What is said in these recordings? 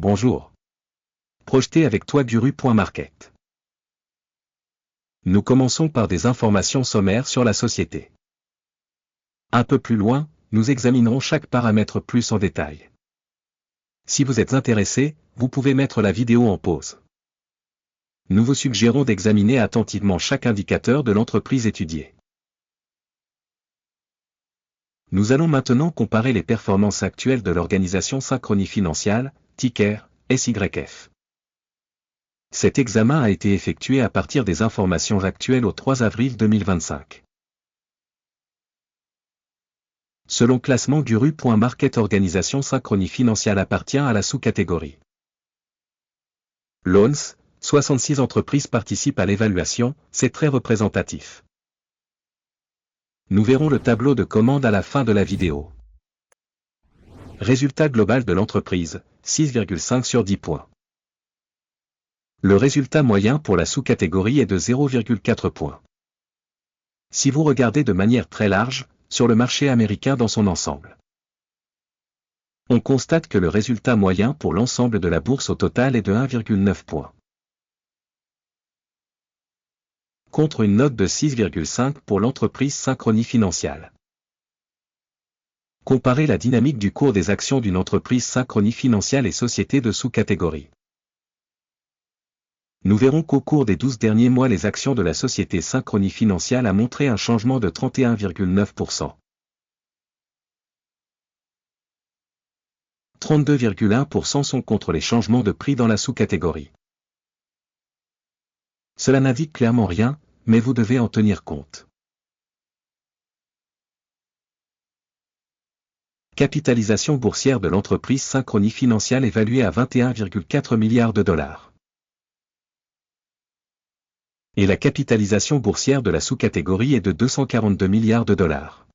Bonjour. Projeté avec toi Guru.market. Nous commençons par des informations sommaires sur la société. Un peu plus loin, nous examinerons chaque paramètre plus en détail. Si vous êtes intéressé, vous pouvez mettre la vidéo en pause. Nous vous suggérons d'examiner attentivement chaque indicateur de l'entreprise étudiée. Nous allons maintenant comparer les performances actuelles de l'organisation Synchronie Financial, ticker SYF. Cet examen a été effectué à partir des informations actuelles au 3 avril 2025. Selon classement Guru.market, organisation Synchronie Financial appartient à la sous-catégorie Loans, 66 entreprises participent à l'évaluation, c'est très représentatif. Nous verrons le tableau de commande à la fin de la vidéo. Résultat global de l'entreprise, 6,5 sur 10 points. Le résultat moyen pour la sous-catégorie est de 0,4 points. Si vous regardez de manière très large, sur le marché américain dans son ensemble, on constate que le résultat moyen pour l'ensemble de la bourse au total est de 1,9 points. Contre une note de 6,5 pour l'entreprise Synchronie Financial. Comparez la dynamique du cours des actions d'une entreprise Synchronie Financial et société de sous-catégorie. Nous verrons qu'au cours des 12 derniers mois les actions de la société Synchronie Financial a montré un changement de 31,9%. 32,1% sont contre les changements de prix dans la sous-catégorie. Cela n'indique clairement rien, mais vous devez en tenir compte. Capitalisation boursière de l'entreprise Synchronie Financial évaluée à 21,4 milliards de dollars. Et la capitalisation boursière de la sous-catégorie est de 242 milliards de dollars.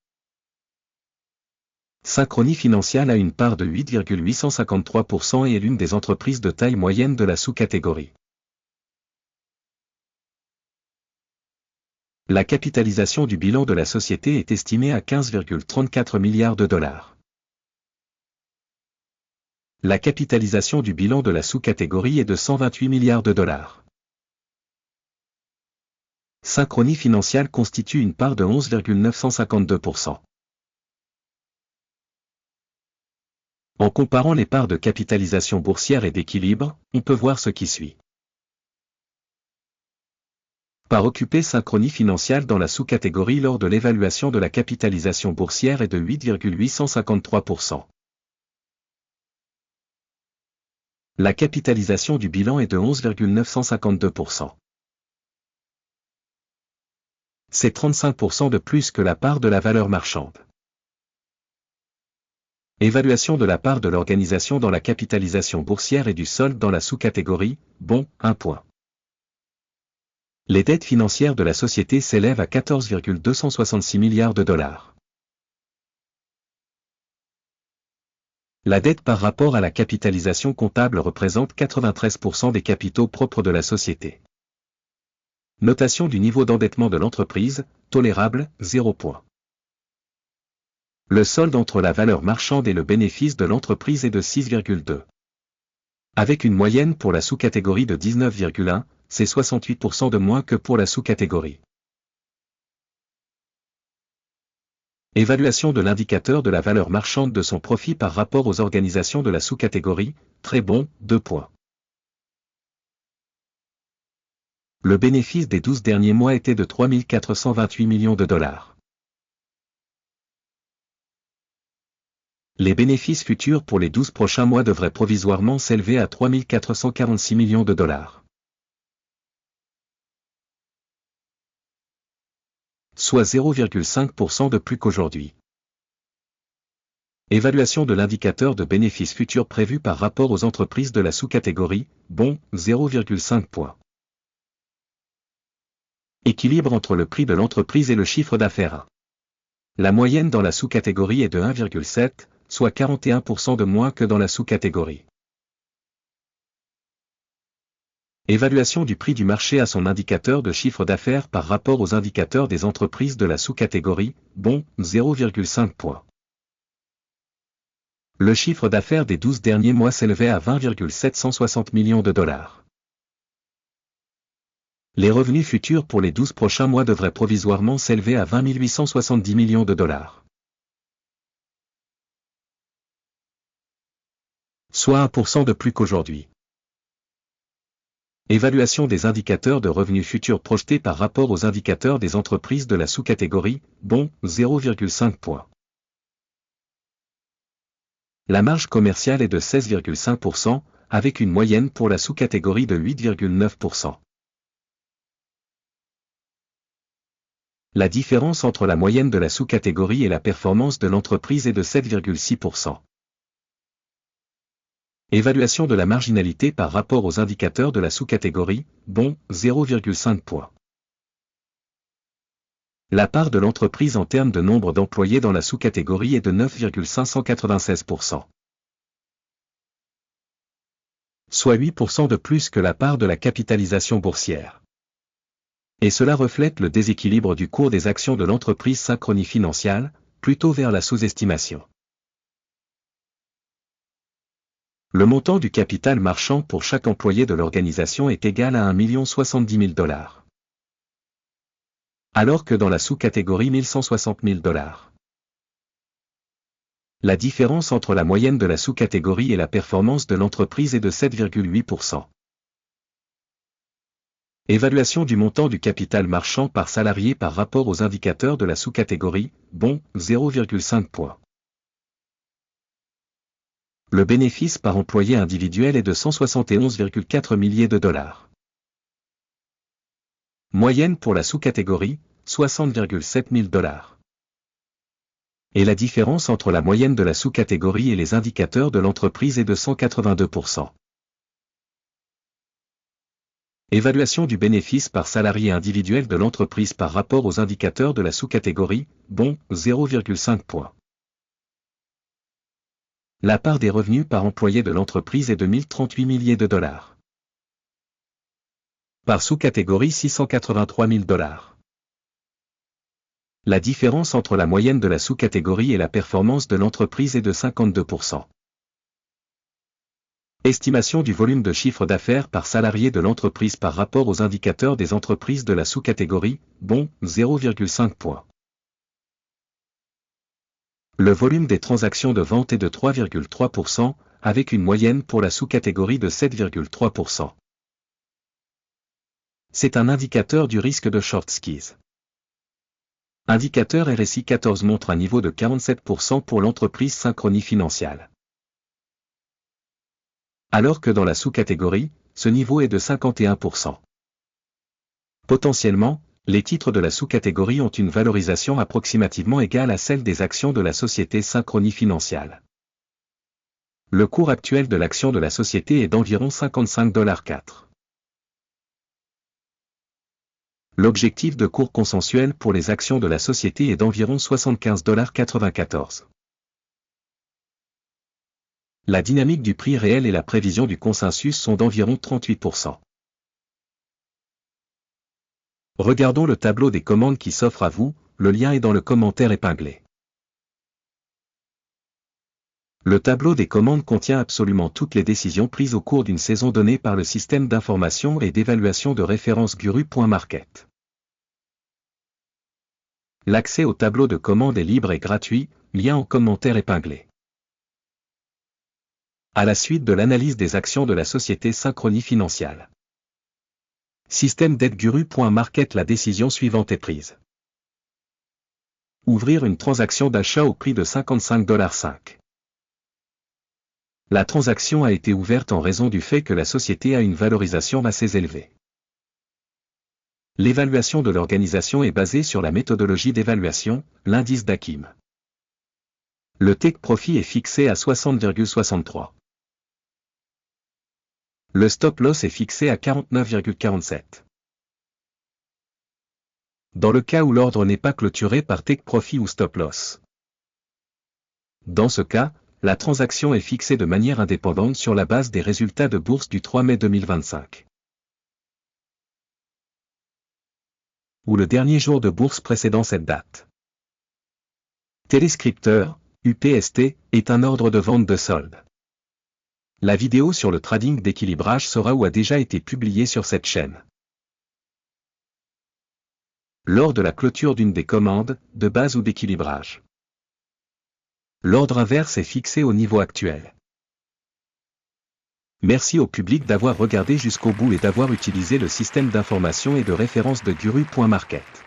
Synchronie Financial a une part de 8,853% et est l'une des entreprises de taille moyenne de la sous-catégorie. La capitalisation du bilan de la société est estimée à 15,34 milliards de dollars. La capitalisation du bilan de la sous-catégorie est de 128 milliards de dollars. Synchronie Financial constitue une part de 11,952%. En comparant les parts de capitalisation boursière et d'équilibre, on peut voir ce qui suit. Part occupée Synchronie Financial dans la sous-catégorie lors de l'évaluation de la capitalisation boursière est de 8,853%. La capitalisation du bilan est de 11,952%. C'est 35% de plus que la part de la valeur marchande. Évaluation de la part de l'organisation dans la capitalisation boursière et du solde dans la sous-catégorie, bon, 1 point. Les dettes financières de la société s'élèvent à 14,266 milliards de dollars. La dette par rapport à la capitalisation comptable représente 93% des capitaux propres de la société. Notation du niveau d'endettement de l'entreprise, tolérable, 0 point. Le solde entre la valeur marchande et le bénéfice de l'entreprise est de 6,2. Avec une moyenne pour la sous-catégorie de 19,1, c'est 68% de moins que pour la sous-catégorie. Évaluation de l'indicateur de la valeur marchande de son profit par rapport aux organisations de la sous-catégorie, très bon, 2 points. Le bénéfice des 12 derniers mois était de 3 428 millions de dollars. Les bénéfices futurs pour les 12 prochains mois devraient provisoirement s'élever à 3 446 millions de dollars. Soit 0,5% de plus qu'aujourd'hui. Évaluation de l'indicateur de bénéfices futurs prévu par rapport aux entreprises de la sous-catégorie, bon, 0,5 points. Équilibre entre le prix de l'entreprise et le chiffre d'affaires. La moyenne dans la sous-catégorie est de 1,7, soit 41% de moins que dans la sous-catégorie. Évaluation du prix du marché à son indicateur de chiffre d'affaires par rapport aux indicateurs des entreprises de la sous-catégorie, bon, 0,5 points. Le chiffre d'affaires des 12 derniers mois s'élevait à 20,760 millions de dollars. Les revenus futurs pour les 12 prochains mois devraient provisoirement s'élever à 20 870 millions de dollars. Soit 1% de plus qu'aujourd'hui. Évaluation des indicateurs de revenus futurs projetés par rapport aux indicateurs des entreprises de la sous-catégorie, bon, 0,5 points. La marge commerciale est de 16,5%, avec une moyenne pour la sous-catégorie de 8,9%. La différence entre la moyenne de la sous-catégorie et la performance de l'entreprise est de 7,6%. Évaluation de la marginalité par rapport aux indicateurs de la sous-catégorie, bon, 0,5 points. La part de l'entreprise en termes de nombre d'employés dans la sous-catégorie est de 9,596%. Soit 8% de plus que la part de la capitalisation boursière. Et cela reflète le déséquilibre du cours des actions de l'entreprise Synchronie Financial, plutôt vers la sous-estimation. Le montant du capital marchand pour chaque employé de l'organisation est égal à 1 070 000 $. Alors que dans la sous-catégorie 1 160 000 $. La différence entre la moyenne de la sous-catégorie et la performance de l'entreprise est de 7,8%. Évaluation du montant du capital marchand par salarié par rapport aux indicateurs de la sous-catégorie, bon, 0,5 points. Le bénéfice par employé individuel est de 171,4 milliers de dollars. Moyenne pour la sous-catégorie, 60,7 000 $. Et la différence entre la moyenne de la sous-catégorie et les indicateurs de l'entreprise est de 182%. Évaluation du bénéfice par salarié individuel de l'entreprise par rapport aux indicateurs de la sous-catégorie, bon, 0,5 points. La part des revenus par employé de l'entreprise est de 1038 milliers de dollars. Par sous-catégorie 683 000 $. La différence entre la moyenne de la sous-catégorie et la performance de l'entreprise est de 52%. Estimation du volume de chiffre d'affaires par salarié de l'entreprise par rapport aux indicateurs des entreprises de la sous-catégorie, bon, 0,5 points. Le volume des transactions de vente est de 3,3%, avec une moyenne pour la sous-catégorie de 7,3%. C'est un indicateur du risque de short squeeze. Indicateur RSI 14 montre un niveau de 47% pour l'entreprise Synchronie Financial. Alors que dans la sous-catégorie, ce niveau est de 51%. Potentiellement, les titres de la sous-catégorie ont une valorisation approximativement égale à celle des actions de la société Synchronie Financial. Le cours actuel de l'action de la société est d'environ 55,4 $. L'objectif de cours consensuel pour les actions de la société est d'environ 75,94 $. La dynamique du prix réel et la prévision du consensus sont d'environ 38%. Regardons le tableau des commandes qui s'offre à vous, le lien est dans le commentaire épinglé. Le tableau des commandes contient absolument toutes les décisions prises au cours d'une saison donnée par le système d'information et d'évaluation de référence Guru.market. L'accès au tableau de commandes est libre et gratuit, lien en commentaire épinglé. À la suite de l'analyse des actions de la société Synchronie Financial. Système d'aide Guru.market, la décision suivante est prise. Ouvrir une transaction d'achat au prix de 55,5 $. La transaction a été ouverte en raison du fait que la société a une valorisation assez élevée. L'évaluation de l'organisation est basée sur la méthodologie d'évaluation, l'indice d'Akim. Le take profit est fixé à 60,63. Le stop loss est fixé à 49,47. Dans le cas où l'ordre n'est pas clôturé par take profit ou stop loss. Dans ce cas, la transaction est fixée de manière indépendante sur la base des résultats de bourse du 3 mai 2025. Ou le dernier jour de bourse précédant cette date. Téléscripteur, UPST, est un ordre de vente de solde. La vidéo sur le trading d'équilibrage sera ou a déjà été publiée sur cette chaîne. Lors de la clôture d'une des commandes, de base ou d'équilibrage. L'ordre inverse est fixé au niveau actuel. Merci au public d'avoir regardé jusqu'au bout et d'avoir utilisé le système d'information et de référence de Guru.market.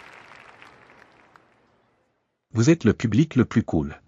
Vous êtes le public le plus cool.